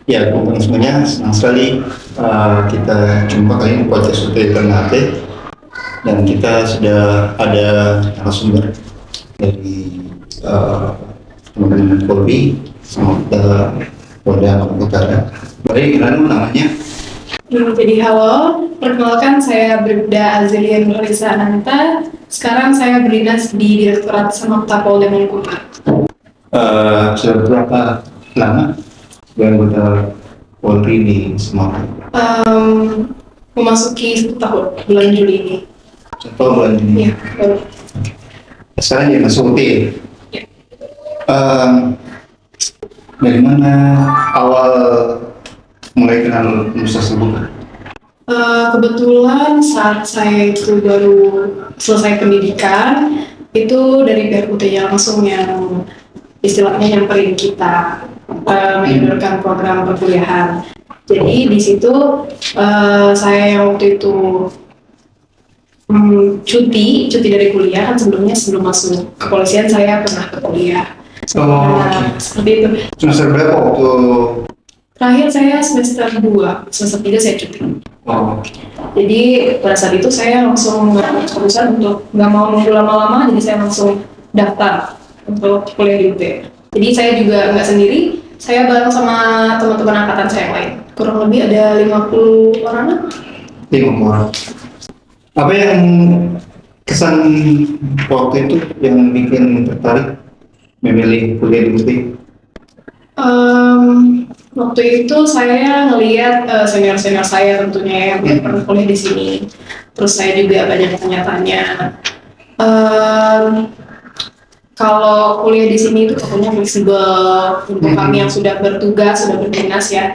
Ya, teman semuanya, senang sekali kita jumpa kali ini di podcast UT Ternate, dan kita sudah ada narasumber dari teman-teman Polri sama kita Polda Sumatera Utara. Baik, kenalin namanya. Jadi halo, perkenalkan saya Bribda Azelia Nurlisa Ananta. Sekarang saya berdinas di Direktorat Samapta Polda Mangkurat. Sudah berapa lama anggota Polri di Sumatera? Memasuki 1 tahun bulan Juli ini. Contoh bulan Juni. Iya, baru. Sekarang ya masuk UT. Ya. Dari mana awal mulai kenal Nusa Sebuka? Kebetulan saat saya itu baru selesai pendidikan, itu dari pihak UT-nya langsung yang istilahnya nyamperin kita menyodorkan program perkuliahan. Jadi di situ saya yang waktu itu cuti dari kuliah, kan sebelum masuk kepolisian saya pernah ke kuliah. Seperti itu. Semester berapa waktu? Terakhir saya semester 2, semester 3 saya cuti. Jadi pada saat itu saya langsung keputusan untuk nggak mau nunggu lama-lama, jadi saya langsung daftar untuk kuliah di UT. Jadi saya juga nggak sendiri, saya bareng sama teman-teman angkatan saya yang lain. Kurang lebih ada 50 orang. 50 orang. Apa yang kesan waktu itu yang bikin tertarik memilih kuliah di UT? Waktu itu saya ngelihat senior-senior saya tentunya yang pernah kuliah di sini. Terus saya juga banyak tanya-tanya. Kalau kuliah di sini itu pokoknya fleksibel untuk kami yang sudah bertugas, sudah berdinas ya,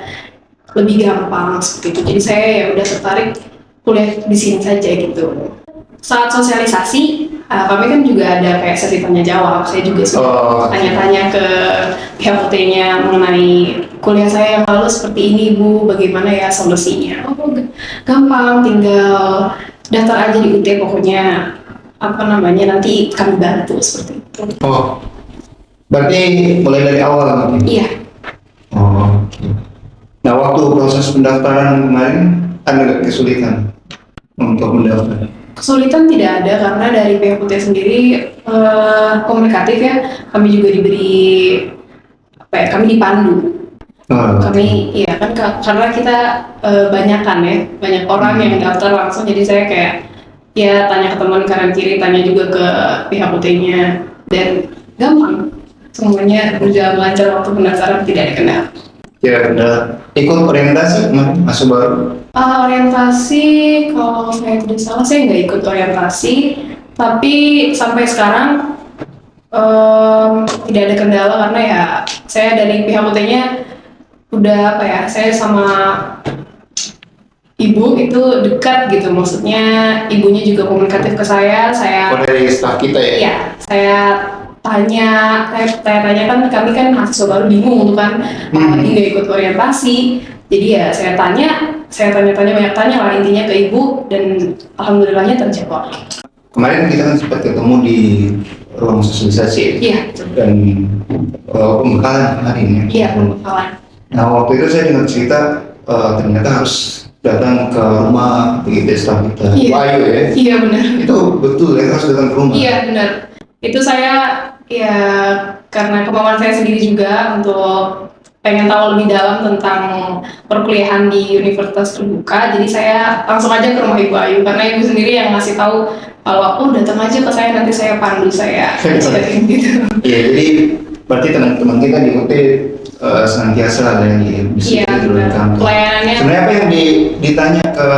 lebih gampang seperti itu. Jadi saya ya udah tertarik kuliah di sini saja gitu. Saat sosialisasi, kami kan juga ada kayak sesi tanya jawab. Saya juga sudah tanya-tanya ke pihak UT-nya mengenai kuliah saya yang lalu seperti ini Bu, bagaimana ya solusinya? Oh, gampang, tinggal daftar aja di UT pokoknya. Nanti kami bantu seperti itu. Oh, berarti mulai dari awal gitu? Iya. Oke. Nah, waktu proses pendaftaran kemarin ada nggak kesulitan untuk mendaftar? Kesulitan tidak ada karena dari pihak UT sendiri komunikatif ya. Kami juga diberi kami dipandu. Kami iya kan karena kita banyak orang yang daftar langsung, jadi saya kayak ya tanya ke teman kanan kiri, tanya juga ke pihak UT-nya, dan gampang semuanya berjalan lancar waktu pendaftaran, tidak ada kendala. Ya, udah ikut orientasi kemarin masuk baru? Orientasi, kalau saya tidak salah saya nggak ikut orientasi, tapi sampai sekarang tidak ada kendala karena ya saya dari pihak UT-nya udah saya sama ibu itu dekat gitu, maksudnya ibunya juga komunikatif ke saya. Dari staf kita ya? Iya, saya tanya kan kami kan mahasiswa baru bingung kan, apalagi nggak ikut orientasi. Jadi ya saya tanya banyak tanya lah intinya ke ibu, dan alhamdulillahnya terjawab. Kemarin kita kan sempat ketemu di ruang sosialisasi. Iya. Dan pembekalan hari ini. Iya, pembekalan. Nah, waktu itu saya dengar cerita ternyata harus datang ke rumah begitu staf kita. Iya. Wahyu ya? Iya benar. Itu betul ya, harus datang ke rumah? Iya benar. Itu saya ya karena kemauan saya sendiri juga untuk pengen tahu lebih dalam tentang perkuliahan di universitas terbuka, jadi saya langsung aja ke rumah Ibu Ayu karena Ibu sendiri yang ngasih tahu kalau datang aja ke saya, nanti saya pandu, saya ajarin gitu. Iya, jadi berarti teman-teman kita di UT senantiasa ada yang bisa diturunkan. Pelayanannya. Sebenarnya apa yang ditanya ke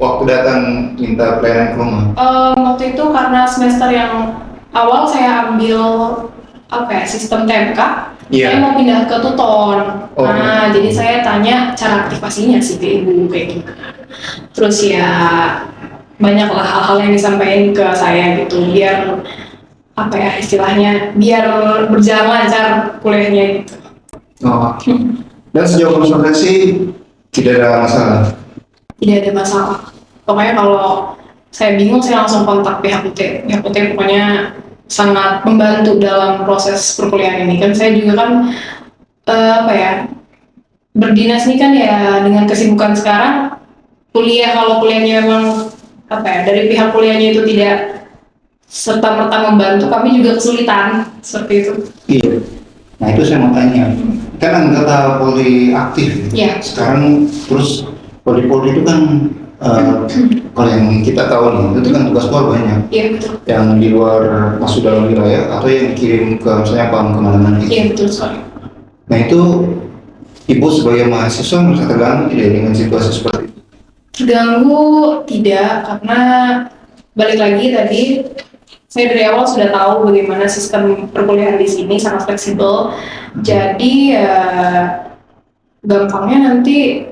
waktu datang minta pelayanan ke rumah? Waktu itu karena semester yang awal saya ambil sistem TMK. Saya mau pindah ke Tuton. Nah, jadi saya tanya cara aktivasinya sih ke ibu kayak gimana. Terus ya banyaklah hal-hal yang disampaikan ke saya gitu, biar istilahnya biar berjalan lancar kuliahnya gitu. Dan sejauh konsultasi tidak ada masalah? Tidak ada masalah. Pokoknya kalau saya bingung saya langsung kontak pihak UT. Pihak UT pokoknya sangat membantu dalam proses perkuliahan ini. Kan saya juga kan berdinas nih kan ya dengan kesibukan sekarang, kalau kuliahnya memang apa ya, dari pihak kuliahnya itu tidak serta merta membantu, kami juga kesulitan seperti itu. Iya. Nah itu saya mau tanya, kan anggota Polri aktif ya? Iya. Sekarang terus Polri itu kan kalau yang kita tahu nih, itu kan tugas luar banyak. Iya betul. Yang di luar masuk dalam wilayah atau yang dikirim ke misalnya Pam kemana-mana gitu. Iya betul sekali. Nah itu ibu sebagai mahasiswa merasa terganggu tidak dengan situasi seperti itu? Terganggu tidak, karena balik lagi tadi saya dari awal sudah tahu bagaimana sistem perkuliahan di sini sangat fleksibel. Jadi gampangnya nanti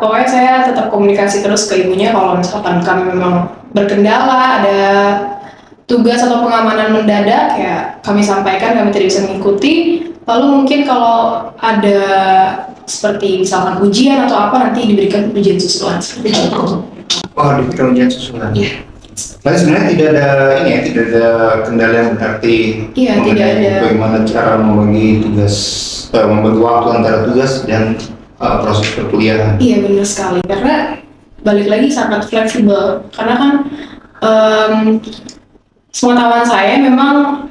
pokoknya saya tetap komunikasi terus ke ibunya kalau misalkan kami memang berkendala, ada tugas atau pengamanan mendadak ya kami sampaikan kami tidak bisa mengikuti. Lalu mungkin kalau ada seperti misalkan ujian atau apa nanti diberikan ujian susulan seperti itu. Oh, diberikan ujian susulan. Iya. Tapi sebenarnya tidak ada tidak ada kendala yang berarti Iya, tidak ada. Bagaimana cara membagi membagi waktu antara tugas dan proses perkuliahan. Iya benar sekali, karena balik lagi sangat fleksibel. Karena kan pengetahuan saya memang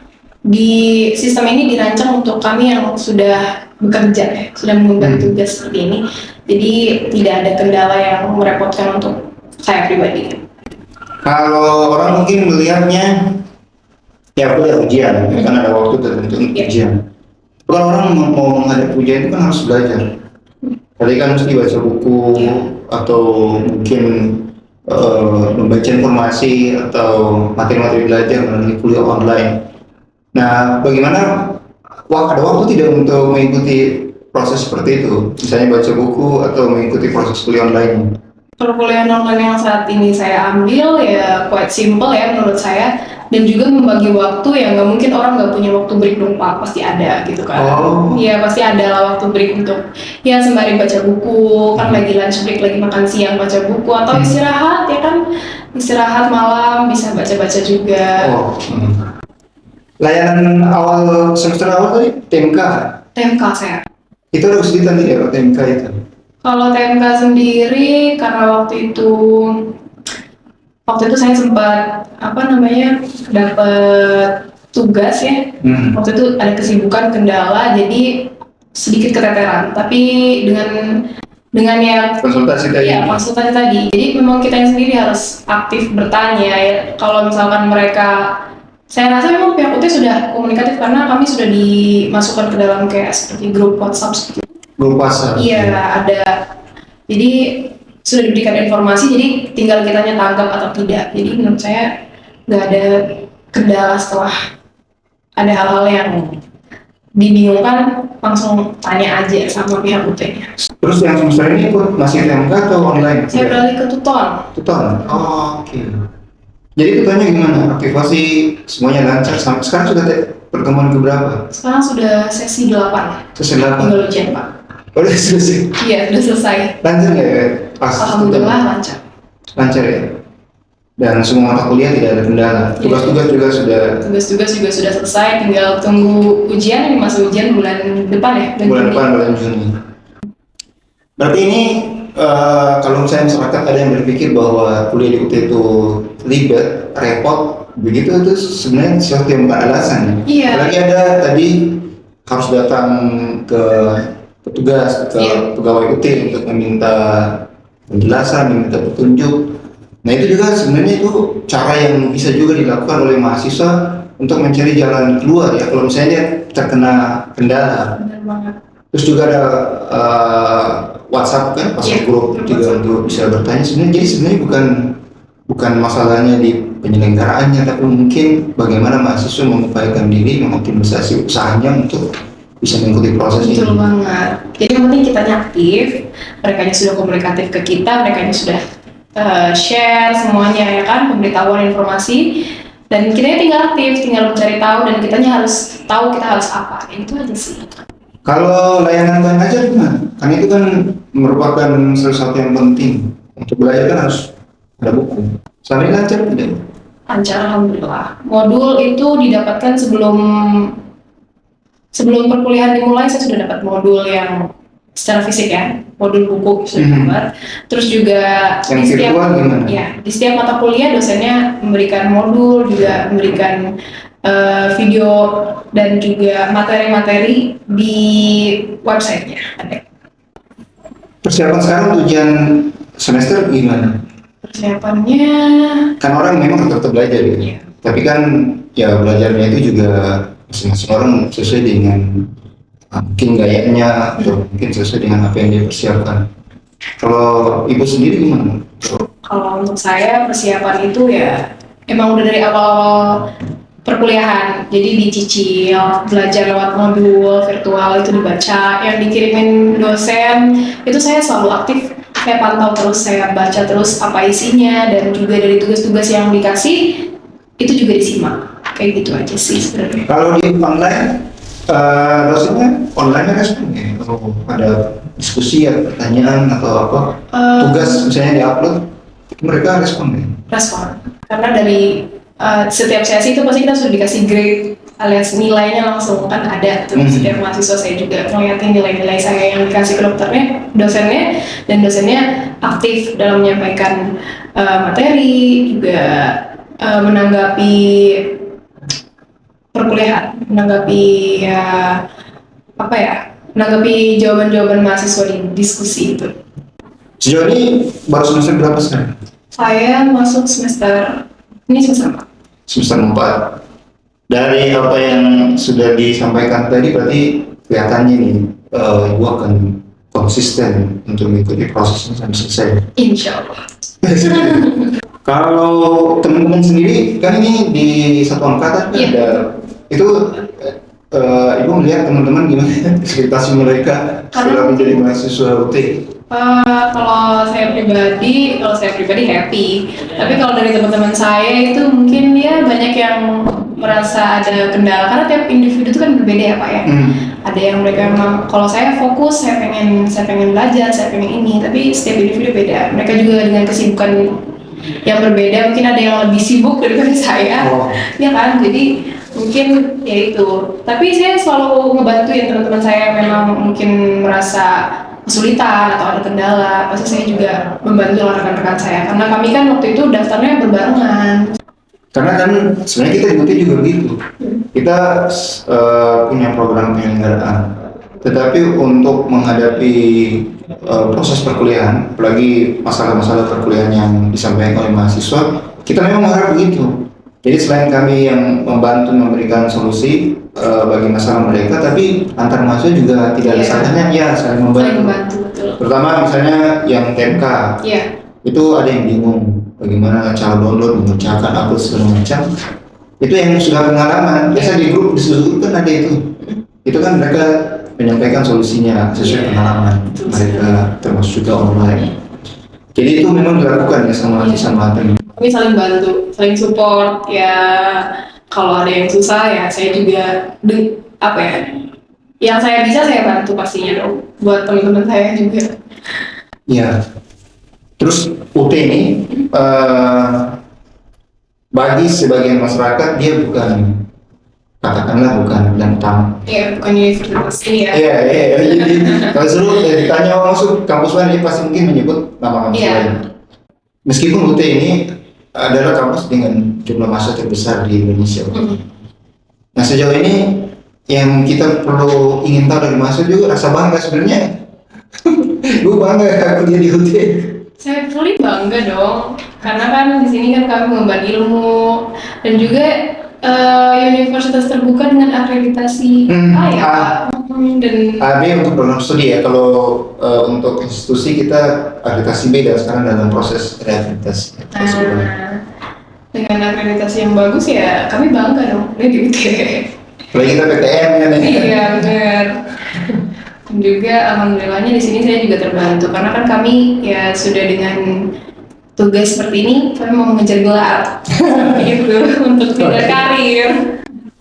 di sistem ini dirancang untuk kami yang sudah bekerja ya, sudah mengemban tugas seperti ini. Jadi tidak ada kendala yang merepotkan untuk saya pribadi. Kalau orang mungkin melihatnya ya kuliah ujian, kan ada waktu tertentu untuk ujian. Kalau orang mau menghadapi ujian itu kan harus belajar. Tadi kan mesti baca buku atau mungkin membaca informasi atau materi-materi belajar melalui kuliah online. Nah, bagaimana ada waktu tidak untuk mengikuti proses seperti itu? Misalnya baca buku atau mengikuti proses kuliah online? Perkuliahan online yang saat ini saya ambil ya quite simple ya menurut saya, dan juga membagi waktu yang nggak mungkin orang nggak punya waktu break dong Pak, pasti ada gitu kan. Iya pasti ada lah waktu break untuk ya sembari baca buku, kan lagi lunch break, lagi makan siang baca buku, atau istirahat ya kan, istirahat malam bisa baca-baca juga. Layanan awal semester awal tadi TMK? TMK saya. Itu ada kesulitan tidak TMK itu? Kalau TMK sendiri karena waktu itu saya sempat dapat tugas ya. Waktu itu ada kesibukan kendala jadi sedikit keteteran, tapi dengan yang konsultasi tadi. Iya, konsultasi tadi. Jadi memang kita yang sendiri harus aktif bertanya ya. Kalau misalkan saya rasa memang pihak UT sudah komunikatif karena kami sudah dimasukkan ke dalam kayak seperti grup WhatsApp seperti itu. Grup WhatsApp. Iya, ada. Jadi sudah diberikan informasi, jadi tinggal kitanya tanggap atau tidak. Jadi menurut saya nggak ada kendala setelah ada hal-hal yang dibingungkan, langsung tanya aja sama pihak UT-nya. Terus yang semester ini ikut masih TMK atau online? Saya beralih ke tutor. Tutor? Oh, oke. Jadi tutornya gimana? Aktivasi semuanya lancar? Sampai sekarang sudah pertemuan ke berapa? Sekarang sudah sesi 8. Sesi 8? Tinggal ujian Pak. Oh, udah selesai? Iya, sudah selesai. Lancar nggak ya? Alhamdulillah lancar. Lancar ya? Dan semua mata kuliah tidak ada kendala. Tugas-tugas juga sudah selesai, tinggal tunggu ujian. Ini masa ujian bulan depan ya? Bulan Juni. Berarti ini kalau misalnya masyarakat ada yang berpikir bahwa kuliah di UT itu ribet, repot, begitu itu sebenarnya sesuatu yang bukan alasan ya. Iya. Apalagi ada tadi harus datang ke petugas, ke pegawai UT untuk meminta penjelasan, meminta petunjuk. Nah itu juga sebenarnya itu cara yang bisa juga dilakukan oleh mahasiswa untuk mencari jalan keluar ya kalau misalnya terkena kendala. Benar banget. Terus juga ada WhatsApp kan, grup juga untuk bisa bertanya. Jadi sebenarnya bukan masalahnya di penyelenggaraannya, tapi mungkin bagaimana mahasiswa mengupayakan diri, mengoptimisasi usahanya untuk bisa mengikuti proses ini. Betul banget. Jadi yang penting kitanya aktif, mereka sudah komunikatif ke kita, mereka sudah share semuanya ya kan, pemberitahuan informasi, dan kitanya tinggal aktif, tinggal mencari tahu, dan kitanya harus tahu kita harus apa. Itu aja sih. Kalau layanan belajar gimana? Kan itu kan merupakan sesuatu yang penting. Untuk belajar kan harus ada buku. Sampai lancar tidak? Lancar, alhamdulillah. Modul itu didapatkan sebelum perkuliahan dimulai, saya sudah dapat modul yang secara fisik ya, modul buku sudah cover. Terus juga Yang virtual gimana? ya, di setiap mata kuliah dosennya memberikan modul, juga memberikan video dan juga materi-materi di websitenya ada. Persiapan sekarang ujian semester gimana? Persiapannya Kan orang memang tetap belajar ya. Iya. Tapi kan ya belajarnya itu juga masing-masing orang sesuai dengan mungkin gayanya atau mungkin sesuai dengan apa yang dia persiapkan. Kalau ibu sendiri gimana? kalau untuk saya persiapan itu ya emang udah dari awal perkuliahan, jadi dicicil, belajar lewat modul virtual itu dibaca, yang dikirimin dosen itu saya selalu aktif, saya pantau terus, saya baca terus apa isinya, dan juga dari tugas-tugas yang dikasih itu juga disimak, kayak gitu aja sih sebenarnya. Kalau di online, dosennya online respon ya? Kalau ada diskusi ya, pertanyaan atau apa, tugas misalnya di-upload, mereka respon ya? Respon, karena dari setiap sesi itu pasti kita sudah dikasih grade alias nilainya langsung kan ada tuh. Setiap mahasiswa saya juga ngeliatin nilai-nilai saya yang dikasih ke dokternya, dosennya, dan dosennya aktif dalam menyampaikan materi, juga menanggapi perkuliahan, menanggapi menanggapi jawaban-jawaban mahasiswa di diskusi itu. Sejauh ini baru semester berapa sekarang? Saya masuk semester 4. Semester 4. Dari apa yang sudah disampaikan tadi berarti kelihatannya nih ibu akan konsisten untuk mengikuti prosesnya sampai selesai. Insya Allah. Kalau teman-teman sendiri kan ini di satu angkatan kan ada itu ibu melihat teman-teman gimana ekspektasi mereka setelah menjadi mahasiswa UT? Kalau saya pribadi happy. Tapi kalau dari teman-teman saya itu mungkin dia banyak yang merasa ada kendala karena tiap individu itu kan berbeda ya Pak ya. Ada yang mereka memang kalau saya fokus, saya pengen belajar, saya pengen ini. Tapi setiap individu beda. Mereka juga dengan kesibukan yang berbeda. Mungkin ada yang lebih sibuk daripada saya, ya kan. Jadi mungkin ya itu. Tapi saya selalu ngebantuin teman-teman saya yang memang mungkin merasa kesulitan atau ada kendala, pasti saya juga membantu rekan-rekan saya karena kami kan waktu itu daftarnya berbarengan. Karena kan sebenarnya kita juga begitu. Kita punya program penyelenggaraan, tetapi untuk menghadapi proses perkuliahan, apalagi masalah-masalah perkuliahan yang disampaikan oleh mahasiswa, kita memang harap begitu. Jadi selain kami yang membantu memberikan solusi bagi masalah mereka, tapi antar mahasiswa juga tidak ada salahnya ya saling membantu. Betul. Terutama misalnya yang TMK, itu ada yang bingung bagaimana cara download, mengerjakan upload segala macam. Itu yang sudah pengalaman. Biasa di grup disusun kan ada itu. Itu kan mereka menyampaikan solusinya sesuai pengalaman mereka, termasuk juga online. Jadi itu memang dilakukan ya sama teman. Kami saling bantu, saling support ya. Kalau ada yang susah ya saya juga yang saya bisa saya bantu pastinya dong buat teman-teman saya juga. Ya. Terus UT ini bagi sebagian masyarakat dia bukan yang utama. Iya, bukan universitas ini ya. Iya. Jadi kalau seru ditanya masuk kampus lain, dia pasti mungkin menyebut nama kampus lain. Meskipun UT ini adalah kampus dengan jumlah mahasiswa terbesar di Indonesia. Nah sejauh ini yang kita perlu ingin tahu dari mahasiswa juga rasa bangga sebenarnya. Gue bangga kuliah di UT. Saya paling bangga dong, karena kan di sini kan kami mengemban ilmu dan juga universitas terbuka dengan akreditasi Pak. Dan B untuk program studi ya. Kalau untuk institusi kita akreditasi B dan sekarang dalam proses reakreditasi. Dengan akreditasi yang bagus ya kami bangga dong di UT. Apalagi kita PTN kan ya. Iya benar. Dan juga alhamdulillahnya di sini saya juga terbantu karena kan kami ya sudah dengan tugas seperti ini kami mau mengejar gelar gitu untuk jenjang karir.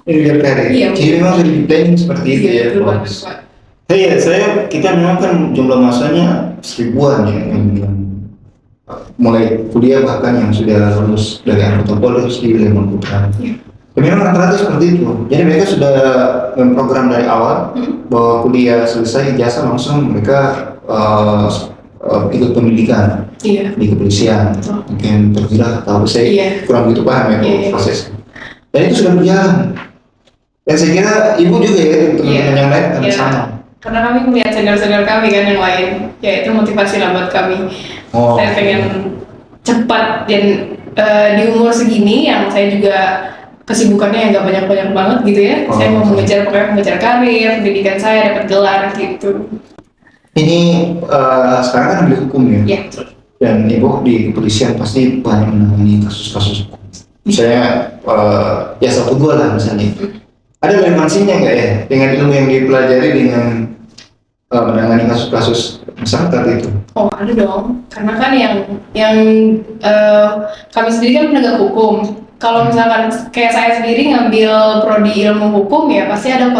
Jenjang karir. Iya. Jadi memang sudah planning seperti itu ya. Iya, kita memang kan jumlah masanya 1000-an ya yang mulai kuliah bahkan yang sudah lulus dari angkatan pol terus di Lemon Putra. Memang rata-rata seperti itu. Jadi mereka sudah memprogram dari awal bahwa kuliah selesai ijazah langsung mereka ikut pendidikan Iya. di kepolisian, Betul. mungkin terjerat atau saya Iya. kurang begitu paham ya Iya. proses. Dan itu sudah berjalan. Dan saya kira ibu juga ya teman-teman yang lain kan Iya. sama. Karena kami melihat senior-senior kami kan yang lain, ya itu motivasi lah buat kami. Oh. Saya pengen cepat dan di umur segini yang saya juga kesibukannya yang nggak banyak-banyak banget gitu ya. Oh. Saya mau mengejar karir, pendidikan saya dapat gelar gitu. Ini sekarang kan ambil hukum ya. Ya. Dan ibu di kepolisian pasti banyak menangani kasus-kasus hukum. Misalnya ya satu dua lah misalnya. Ada relevansinya nggak ya dengan ilmu yang dipelajari dengan menangani kasus-kasus masyarakat itu? Oh ada dong, karena kan yang kami sendiri kan penegak hukum. Kalau misalkan kayak saya sendiri ngambil prodi ilmu hukum ya pasti ada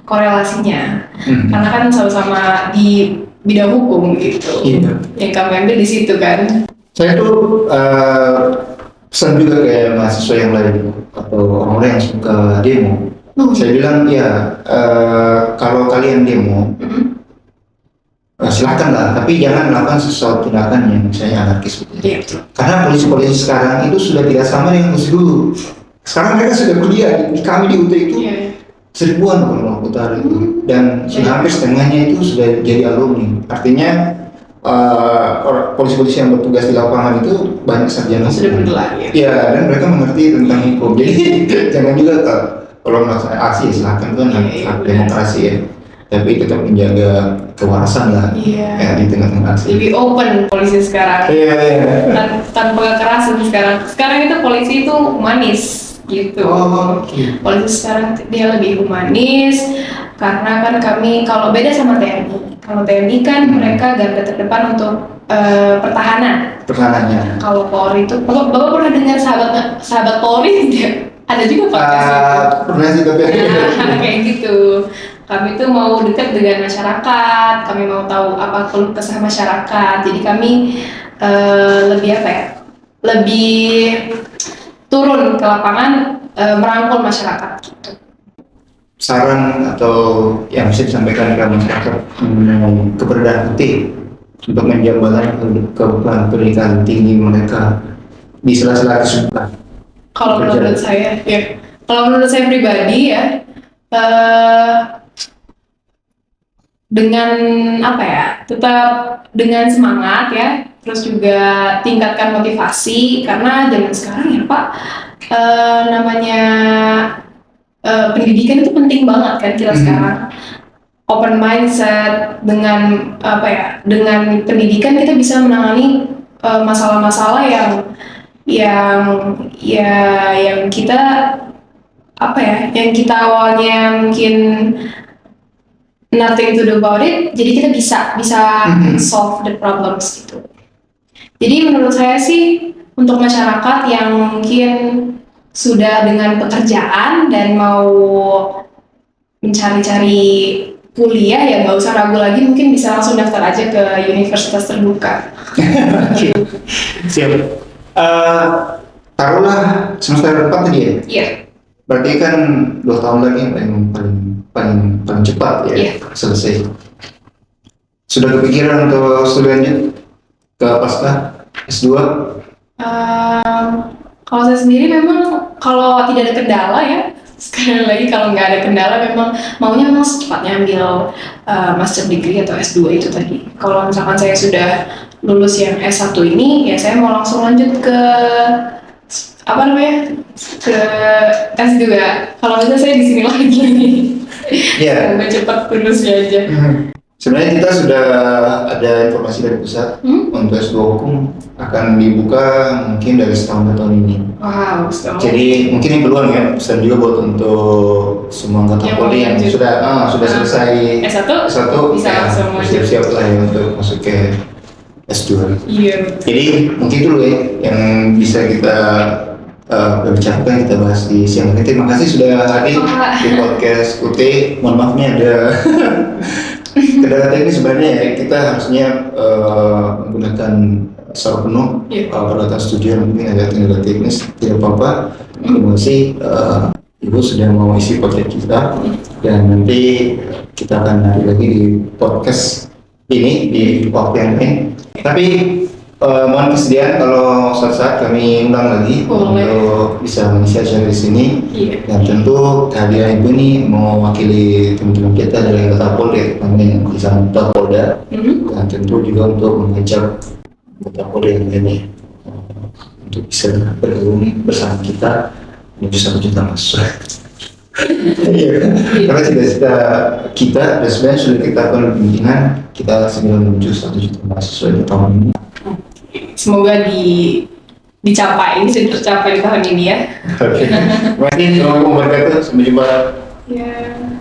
korelasinya. Karena kan sama-sama di bidang hukum gitu. Iya. Yang kami ambil di situ kan. Saya tuh pesan juga kayak mahasiswa yang lain atau orang-orang yang suka demo. Saya bilang ya kalau kalian demo silakan lah, tapi jangan melakukan sesuatu tindakan yang misalnya anarkis. Iya betul. Karena polisi-polisi sekarang itu sudah tidak sama dengan polisi dulu. Sekarang mereka sudah kuliah di kami di UT itu seribuan kalau Utara itu, dan sudah hampir setengahnya itu sudah jadi alumni. Artinya polisi-polisi yang bertugas di lapangan itu banyak sarjana Sudah bergelar ya. Ya, dan mereka mengerti tentang hukum. Jadi jangan juga kalau melakukan aksi silakan kan hak demokrasi ya. Tapi tetap menjaga kewarasan lah ya, di tengah-tengah aksi. Lebih open polisi sekarang. Iya. Tanpa kekerasan sekarang. Sekarang itu polisi itu humanis gitu. Polisi sekarang dia lebih humanis karena kan kami kalau beda sama TNI. Kalau TNI kan mereka garda terdepan untuk pertahanan. Pertahanannya. Kalau Polri itu, Bapak pernah dengar sahabat Polri tidak? Ada juga podcast itu. Pernah sih tapi Kayak gitu. Kami tuh mau dekat dengan masyarakat, kami mau tahu apa keluh kesah masyarakat. Jadi kami lebih apa ya? Lebih turun ke lapangan merangkul masyarakat gitu. Saran atau yang bisa disampaikan ke masyarakat mengenai keberadaan UT untuk menjambalkan kebutuhan pendidikan tinggi mereka di sela-sela kesibukan. Kalau menurut saya, ya, kalau menurut saya pribadi ya, dengan apa ya, tetap dengan semangat ya, terus juga tingkatkan motivasi karena zaman sekarang ya Pak, namanya pendidikan itu penting banget kan kita sekarang. Open mindset dengan apa ya, dengan pendidikan kita bisa menangani masalah-masalah yang kita apa ya, yang kita awalnya mungkin nothing to do about it, jadi kita bisa solve the problems gitu. Jadi menurut saya sih untuk masyarakat yang mungkin sudah dengan pekerjaan dan mau mencari-cari kuliah ya nggak usah ragu lagi, mungkin bisa langsung daftar aja ke universitas terbuka. Siap. Taruhlah semester 4 tadi ya? Iya. Berarti kan 2 tahun lagi paling cepat ya selesai. Sudah kepikiran untuk studi lanjut ke pasca S2? Kalau saya sendiri memang kalau tidak ada kendala ya, sekali lagi kalau nggak ada kendala memang maunya memang secepatnya ambil master degree atau S2 itu tadi. Kalau misalkan saya sudah lulus yang S1 ini ya saya mau langsung lanjut ke apa namanya, ke S2. Kalau bisa saya di sini lagi nih. Iya. Semoga cepat lulusnya aja. Sebenarnya kita sudah ada informasi dari pusat untuk S2 hukum akan dibuka mungkin dari setahun ke tahun ini. Wow, setahun. Jadi mungkin ini peluang ya, pesan juga buat untuk semua anggota Polri yang sudah selesai S1 bisa ya, langsung siap-siap lah ya untuk masuk ke S2. Iya. Jadi mungkin dulu ya yang bisa kita bicarakan, kita bahas di siang ini. Terima kasih sudah hadir di podcast UT. Mohon maaf nih ada kendala teknis sebenarnya ya, kita harusnya menggunakan secara penuh peralatan studio, mungkin ada kendala teknis, tidak apa-apa. terima kasih Ibu sudah mau isi podcast kita, dan nanti kita akan nanti lagi di podcast ini di waktu yang lain. Tapi mohon kesediaan kalau suatu saat kami undang lagi untuk bisa mengisi acara di sini. Iya. Dan tentu kehadiran Ibu ini mewakili teman-teman kita dari anggota Polri, kami di sana Polda, dan tentu juga untuk mengajak anggota Polri yang lainnya untuk bisa bergabung bersama kita menuju 1 juta mahasiswa. Iya, karena cita-cita kita dan sebenarnya sudah kita lakukan pimpinan, kita segera menuju 1 juta mahasiswa di tahun ini. Semoga dicapai, bisa tercapai tahun ini ya. Oke, terima kasih. Assalamualaikum warahmatullahi wabarakatuh. Sampai jumpa. Ya.